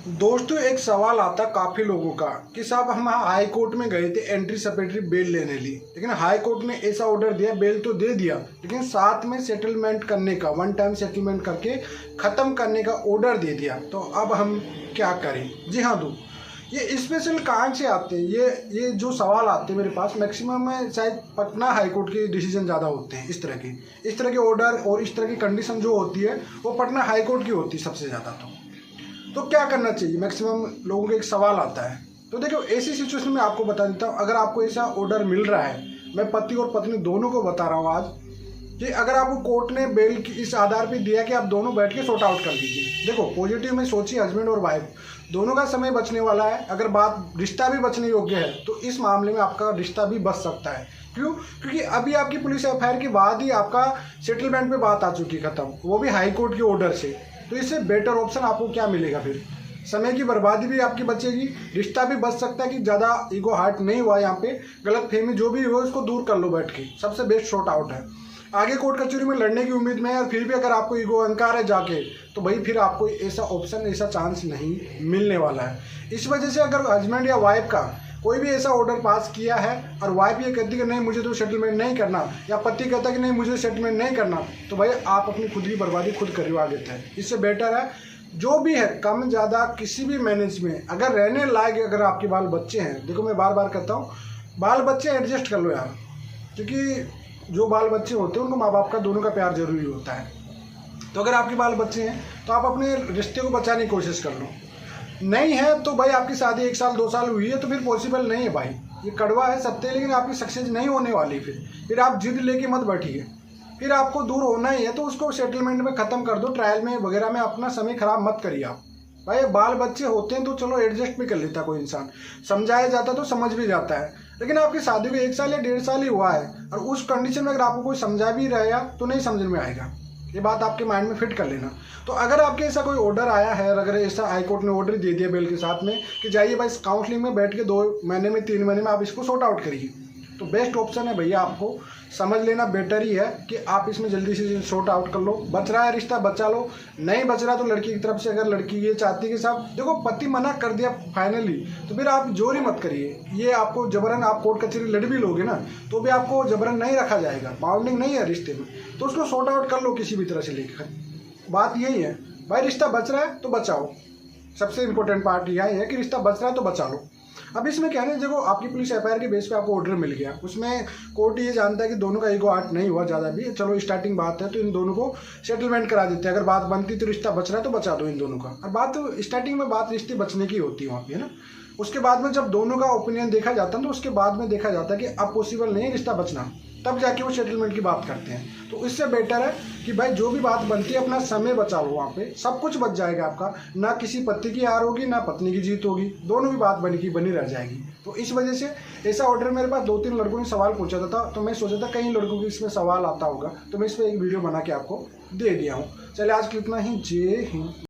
दोस्तों, एक सवाल आता काफ़ी लोगों का कि साहब हम हाई कोर्ट में गए थे एंट्री सपेटरी बेल लेने लिए, लेकिन हाई कोर्ट ने ऐसा ऑर्डर दिया, बेल तो दे दिया लेकिन साथ में सेटलमेंट करने का, वन टाइम सेटलमेंट करके ख़त्म करने का ऑर्डर दे दिया। तो अब हम क्या करें? जी हाँ, ये स्पेशल कहाँ से आते हैं? ये जो सवाल आते हैं मेरे पास मैक्सिमम में शायद पटना हाई कोर्ट के डिसीजन ज़्यादा होते हैं। इस तरह के ऑर्डर और इस तरह की कंडीशन जो होती है वो पटना हाई कोर्ट की होती है सबसे ज़्यादा। तो क्या करना चाहिए? मैक्सिमम लोगों को एक सवाल आता है। तो देखो, ऐसी सिचुएशन में आपको बता देता हूँ, अगर आपको ऐसा ऑर्डर मिल रहा है, मैं पति और पत्नी दोनों को बता रहा हूँ आज, कि अगर आपको कोर्ट ने बेल की इस आधार पे दिया कि आप दोनों बैठ के सॉर्ट आउट कर लीजिए। देखो, पॉजिटिव में सोचिए, हस्बैंड और वाइफ दोनों का समय बचने वाला है। अगर बात रिश्ता भी बचने योग्य है तो इस मामले में आपका रिश्ता भी बच सकता है। क्यों? क्योंकि अभी आपकी पुलिस एफआईआर के बाद ही आपका सेटलमेंट पे बात आ चुकी खत्म, वो भी हाई कोर्ट के ऑर्डर से। तो इससे बेटर ऑप्शन आपको क्या मिलेगा? फिर समय की बर्बादी भी आपकी बचेगी, रिश्ता भी बच सकता है कि ज़्यादा ईगो हार्ट नहीं हुआ यहाँ पे, गलत फहमी जो भी हो उसको दूर कर लो बैठ के, सबसे बेस्ट शॉर्ट आउट है। आगे कोर्ट कचहरी में लड़ने की उम्मीद में है और फिर भी अगर आपको ईगो अहंकार है जाके, तो भाई फिर आपको ऐसा ऑप्शन, ऐसा चांस नहीं मिलने वाला है। इस वजह से अगर हस्बैंड या वाइफ का कोई भी ऐसा ऑर्डर पास किया है और वाइफ ये कहती है कि नहीं मुझे तो सेटलमेंट नहीं करना, या पति कहता है कि नहीं मुझे सेटलमेंट नहीं करना, तो भाई आप अपनी खुद की बर्बादी खुद कर रहे हो आगे तक। इससे बेटर है जो भी है, कम ज़्यादा किसी भी मैनेज में अगर रहने लायक, अगर आपके बाल बच्चे हैं, देखो मैं बार बार कहता हूँ, बाल बच्चे एडजस्ट कर लो यार, क्योंकि जो बाल बच्चे होते हैं उनको माँ बाप का दोनों का प्यार जरूरी होता है। तो अगर आपके बाल बच्चे हैं तो आप अपने रिश्ते को बचाने की कोशिश कर लो। नहीं है तो भाई आपकी शादी 1 साल 2 साल हुई है तो फिर पॉसिबल नहीं है भाई, ये कड़वा है सत्य, लेकिन आपकी सक्सेस नहीं होने वाली। फिर आप जिद लेके मत बैठिए, फिर आपको दूर होना ही है तो उसको सेटलमेंट में ख़त्म कर दो, ट्रायल में वगैरह में अपना समय खराब मत करिए आप। भाई बाल बच्चे होते हैं तो चलो एडजस्ट भी कर लेता कोई इंसान, समझाया जाता तो समझ भी जाता है, लेकिन आपकी शादी को 1 साल या 1.5 साल ही हुआ है और उस कंडीशन में अगर आपको कोई समझा भी रहेगा तो नहीं समझ में आएगा। ये बात आपके माइंड में फिट कर लेना। तो अगर आपके ऐसा कोई ऑर्डर आया है, अगर ऐसा हाई कोर्ट ने ऑर्डर दे दिया बेल के साथ में कि जाइए भाई काउंसलिंग में बैठ के 2 महीने में 3 महीने में आप इसको सॉर्ट आउट करिए, तो बेस्ट ऑप्शन है भैया, आपको समझ लेना बेटर ही है कि आप इसमें जल्दी से सॉर्ट आउट कर लो। बच रहा है रिश्ता बचा लो, नहीं बच रहा तो लड़की की तरफ से अगर लड़की ये चाहती है कि साहब देखो पति मना कर दिया फाइनली, तो फिर आप जोर ही मत करिए। ये आपको जबरन, आप कोर्ट कचहरी लड़ भी लोगे ना तो भी आपको जबरन नहीं रखा जाएगा, बाउंडिंग नहीं है रिश्ते में, तो उसको सॉर्ट आउट कर लो किसी भी तरह से लेकर। बात यही है भाई, रिश्ता बच रहा है तो बचाओ, सबसे इंपॉर्टेंट पार्ट यही है कि रिश्ता बच रहा है तो बचा लो। अब इसमें क्या है, देखो आपकी पुलिस एफआईआर के बेस पे आपको ऑर्डर मिल गया, उसमें कोर्ट ये जानता है कि दोनों का ईगो हार्ट नहीं हुआ ज़्यादा भी, चलो स्टार्टिंग बात है तो इन दोनों को सेटलमेंट करा देते हैं। अगर बात बनती तो रिश्ता बच रहा है तो बचा दो इन दोनों का। और बात तो स्टार्टिंग में बात रिश्ते बचने की होती है वहाँ पे, है ना। उसके बाद में जब दोनों का ओपिनियन देखा जाता है तो उसके बाद में देखा जाता है कि अब पॉसिबल नहीं है रिश्ता बचना, तब जाके वो सेटलमेंट की बात करते हैं। तो इससे बेटर है कि भाई जो भी बात बनती है अपना समय बचा लो, वहाँ पे सब कुछ बच जाएगा आपका, ना किसी पति की हार होगी ना पत्नी की जीत होगी, दोनों भी बात बनी रह जाएगी। तो इस वजह से ऐसा ऑर्डर मेरे पास 2-3 लड़कों ने सवाल पूछा था, तो मैं सोचा था कई लड़कों को इसमें सवाल आता होगा, तो मैं इस पर एक वीडियो बना के आपको दे दिया हूँ। चलिए आज के इतना ही। जय हिंद।